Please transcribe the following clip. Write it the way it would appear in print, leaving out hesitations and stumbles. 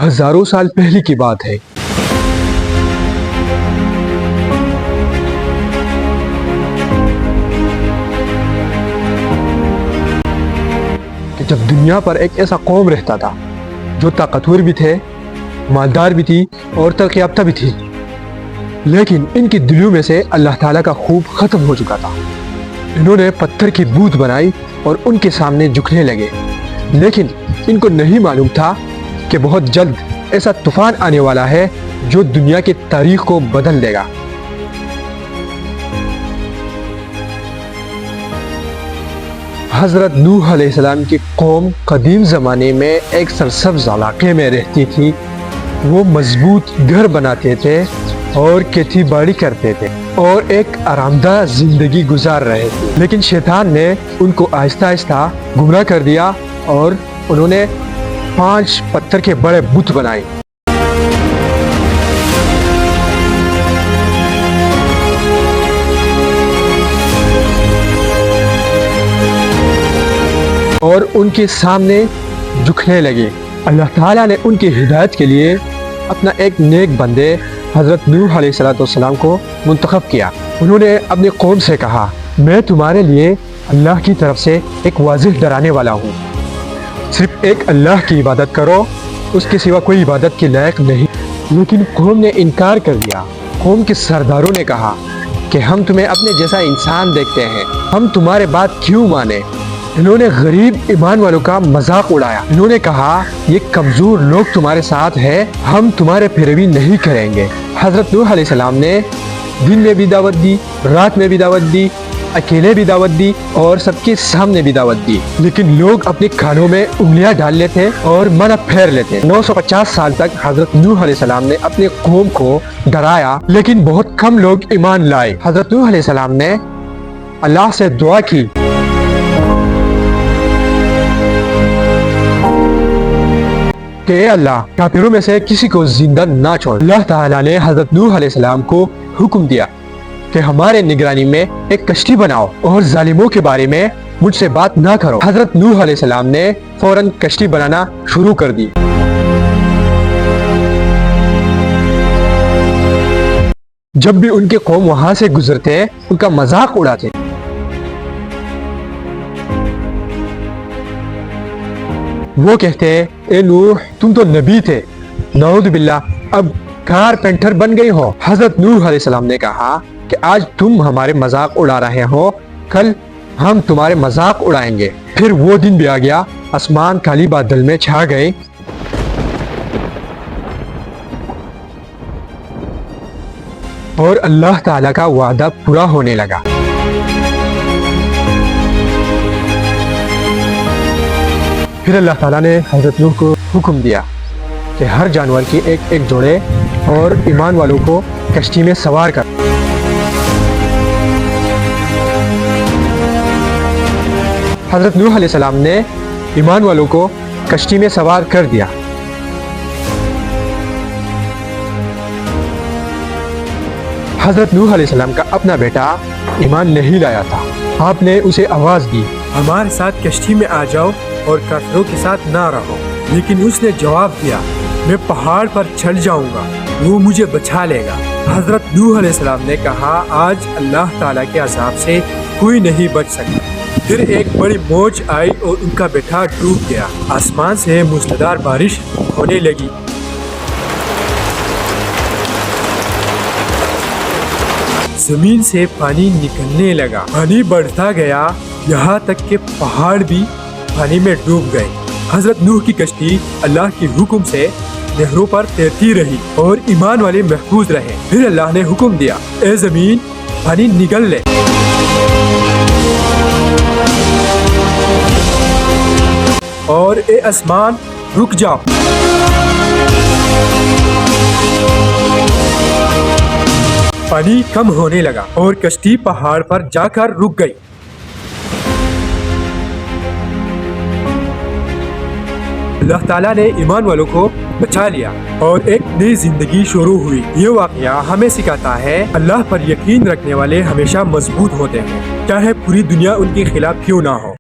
ہزاروں سال پہلے کی بات ہے کہ جب دنیا پر ایک ایسا قوم رہتا تھا جو طاقتور بھی تھے، مالدار بھی تھی اور ترقی یافتہ بھی تھی، لیکن ان کے دلوں میں سے اللہ تعالیٰ کا خوف ختم ہو چکا تھا۔ انہوں نے پتھر کی بت بنائی اور ان کے سامنے جھکنے لگے، لیکن ان کو نہیں معلوم تھا کہ بہت جلد ایسا طوفان آنے والا ہے جو دنیا کی تاریخ کو بدل دے گا۔ حضرت نوح علیہ السلام کی قوم قدیم زمانے میں ایک سرسبز علاقے میں رہتی تھی۔ وہ مضبوط گھر بناتے تھے اور کھیتی باڑی کرتے تھے اور ایک آرام دہ زندگی گزار رہے تھے، لیکن شیطان نے ان کو آہستہ آہستہ گمراہ کر دیا اور انہوں نے 5 پتھر کے بڑے بت بنائے۔ اور ان کے سامنے جھکنے لگے۔ اللہ تعالیٰ نے ان کی ہدایت کے لیے اپنا ایک نیک بندے حضرت نوح علیہ السلام کو منتخب کیا۔ انہوں نے اپنی قوم سے کہا، میں تمہارے لیے اللہ کی طرف سے ایک واضح ڈرانے والا ہوں، صرف ایک اللہ کی عبادت کرو، اس کے سوا کوئی عبادت کے لائق نہیں۔ لیکن قوم نے انکار کر دیا۔ قوم کے سرداروں نے کہا کہ ہم تمہیں اپنے جیسا انسان دیکھتے ہیں، ہم تمہارے بات کیوں مانیں؟ انہوں نے غریب ایمان والوں کا مذاق اڑایا۔ انہوں نے کہا، یہ کمزور لوگ تمہارے ساتھ ہے، ہم تمہارے پیروی نہیں کریں گے۔ حضرت نوح علیہ السلام نے دن میں بھی دعوت دی، رات میں بھی دعوت دی، اکیلے بھی دعوت دی اور سب کے سامنے بھی دعوت دی، لیکن لوگ اپنے کانوں میں انگلیاں ڈال لیتے اور منہ پھیر لیتے۔ 950 سال تک حضرت نوح علیہ السلام نے اپنے قوم کو ڈرایا، لیکن بہت کم لوگ ایمان لائے۔ حضرت نوح علیہ السلام نے اللہ سے دعا کی کہ اے اللہ، کافروں میں سے کسی کو زندہ نہ چھوڑ۔ اللہ تعالیٰ نے حضرت نوح علیہ السلام کو حکم دیا کہ ہمارے نگرانی میں ایک کشتی بناؤ اور ظالموں کے بارے میں مجھ سے بات نہ کرو۔ حضرت نوح علیہ السلام نے فوراً کشتی بنانا شروع کر دی۔ جب بھی ان کے قوم وہاں سے گزرتے ان کا مذاق اڑاتے۔ وہ کہتے، اے نوح، تم تو نبی تھے، نعوذ باللہ، اب کارپینٹر بن گئی ہو۔ حضرت نوح علیہ السلام نے کہا کہ آج تم ہمارے مذاق اڑا رہے ہو، کل ہم تمہارے مذاق اڑائیں گے۔ پھر وہ دن بھی آ گیا، آسمان کالی بادل میں چھا گئے اور اللہ تعالیٰ کا وعدہ پورا ہونے لگا۔ پھر اللہ تعالیٰ نے حضرت نوح کو حکم دیا کہ ہر جانور کی ایک ایک جوڑے اور ایمان والوں کو کشتی میں سوار کر۔ حضرت نوح علیہ السلام نے ایمان والوں کو کشتی میں سوار کر دیا۔ حضرت نوح علیہ السلام کا اپنا بیٹا ایمان نہیں لایا تھا۔ آپ نے اسے آواز دی، ہمارے ساتھ کشتی میں آ جاؤ اور کافروں کے ساتھ نہ رہو، لیکن اس نے جواب دیا، میں پہاڑ پر چڑھ جاؤں گا، وہ مجھے بچا لے گا۔ حضرت نوح علیہ السلام نے کہا، آج اللہ تعالیٰ کے عذاب سے کوئی نہیں بچ سکتا۔ پھر ایک بڑی موج آئی اور ان کا بیٹا ڈوب گیا۔ آسمان سے موسلادھار بارش ہونے لگی۔ زمین سے پانی نکلنے لگا، پانی بڑھتا گیا یہاں تک کہ پہاڑ بھی پانی میں ڈوب گئے۔ حضرت نوح کی کشتی اللہ کے حکم سے نہروں پر تیرتی رہی اور ایمان والے محفوظ رہے۔ پھر اللہ نے حکم دیا، اے زمین پانی نگل لے، اور اے آسمان رک جاؤ۔ پانی کم ہونے لگا اور کشتی پہاڑ پر جا کر رک گئی۔ اللہ تعالیٰ نے ایمان والوں کو بچا لیا اور ایک نئی زندگی شروع ہوئی۔ یہ واقعہ ہمیں سکھاتا ہے اللہ پر یقین رکھنے والے ہمیشہ مضبوط ہوتے ہیں، چاہے پوری دنیا ان کے خلاف کیوں نہ ہو۔